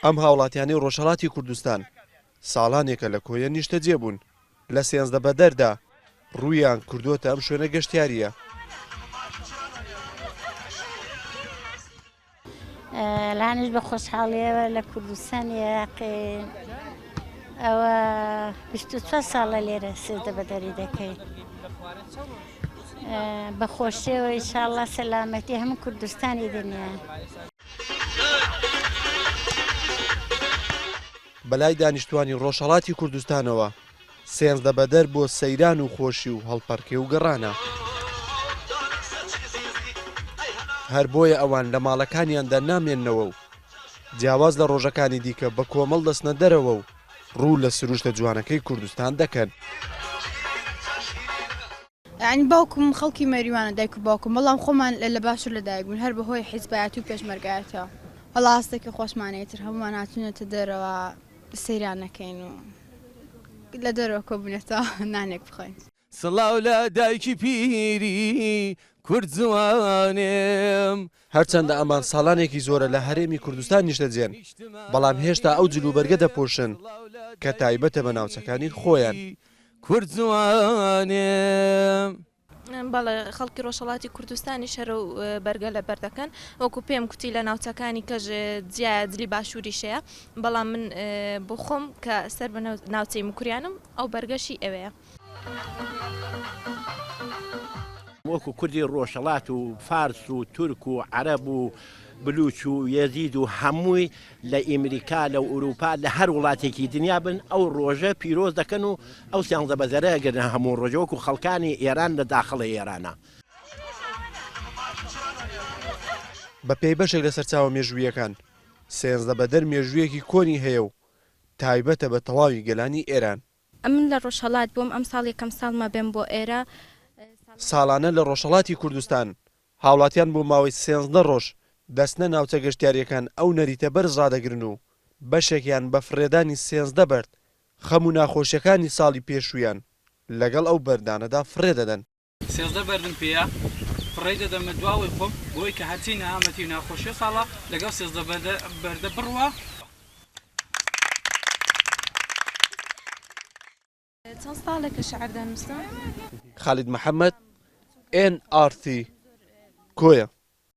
ئەم هاوڵاتیانی ڕۆژهەڵاتی کوردستان ساڵانێکە لە کۆیە نیشتەجێ بوون. لە 13 بەدەردا ڕوویان کردوتە ئەم شوێنە گەشتیاریە. لانش بە خۆشحاڵیەوە لە کوردستان عێراقی ئەوە 24 ساڵە لێرە سێدە بەدەری دەکەین. بە خۆشیەوە ئینشاڵڵا سەلامەتی هەموو کوردستانی دنیا. بەلای دانیشتوانی ڕۆژهەڵاتی کوردستانەوە 13 بەدەر بۆ سەیران و خۆشی و هەڵپەڕکێ و گەڕانە. هەر بۆیە ئەوان لە ماڵەکانیاندا نامێننەوە و جیاواز لە ڕۆژەکانی دیکە بە کۆمەڵ دەستنە دەرەوە و ڕوو لە سروشتە جوانەکەی کوردستان دەکەن. یعنی باوکم خەڵکی مەریوانە دایک و باوکم، بەڵام خۆمان لە باشوور لەدایک بوون هەر بەهۆی حیزبایەتی و پێشمەرگایەتەوە. هەڵا هەستێکی خۆشمانەیەتر هەمومان هاتوونەتە دەرەوە سەیران نەکەین و لە دەرەوە کۆبوونێتەوە نانێک بخۆین. سڵاو لە دایکی پیری کورد جوانێم. هەرچەندە ئەمان ساڵانێکی زۆرە لە هەرێمی کوردستان نیشتەجێن، بەڵام هێشتا ئەو جلوبەرگە دەپۆشن کە تایبەتە بە ناوچەکانی خۆیان. کورد جوانێم. بەڵێ خەڵکی ڕۆژهەڵاتی کوردستانی شەرە و بەرگە لە بەردەکەن وەکو پێم کوتی لە ناوچەکانی کەژ جیایە دلی باشووریشەیە، بەڵام من بۆ خۆم کە سەر بە ناوچەی مکوریانم ئەو بەرگەشی ئەوەیە. وەکو کوردی ڕۆژهەڵات و فارس و تورک و عەرەب و بلوچ و یەزید و هەمووی لە ئەمریکا لە ئوروپا لە هەر وڵاتێکی دنیا بن ئەو ڕۆژە پیرۆز دەکەن و ئەو 13 بەدەرە گەرن هەموو ڕۆژە وەکو خەڵکانی ئێران لە داخڵی ئێرانە. بە پێی بەشێک لە سەرچاوە مێژوویەکان 13 بەدەر مێژوویەکی کۆنی هەیە و تایبەتە بە تەواوی گەلانی ئێران. ئەمن لە ڕۆژهەڵات بووم ئەم ساڵ یەکەم ساڵمە بێم بۆ ئێرە. ساڵانە لە ڕۆژهەڵاتی کوردستان هاوڵاتیان بۆ ماوەی 13 ڕۆژ دەستنە ناوچە گەشتیاریەکان ئەو نەریتە بەرز ڕادەگرن و بەشێکیان بە فرێدانی 13 بەرد خەم و ناخۆشیەکانی ساڵی پێشوویان لەگەڵ ئەو بەردانەدا فرێ دەدەن. 13 بەردم پێە فڕێ دەدەمە دواوی خۆم بۆی کە هەرچی نەهامەتی و ناخۆشیە ساڵە لەگەڵ 13 بەردە بڕوە. چەند ساڵێکە شەعر دەنووسم؟ خالید محەممەد NRT کۆیە.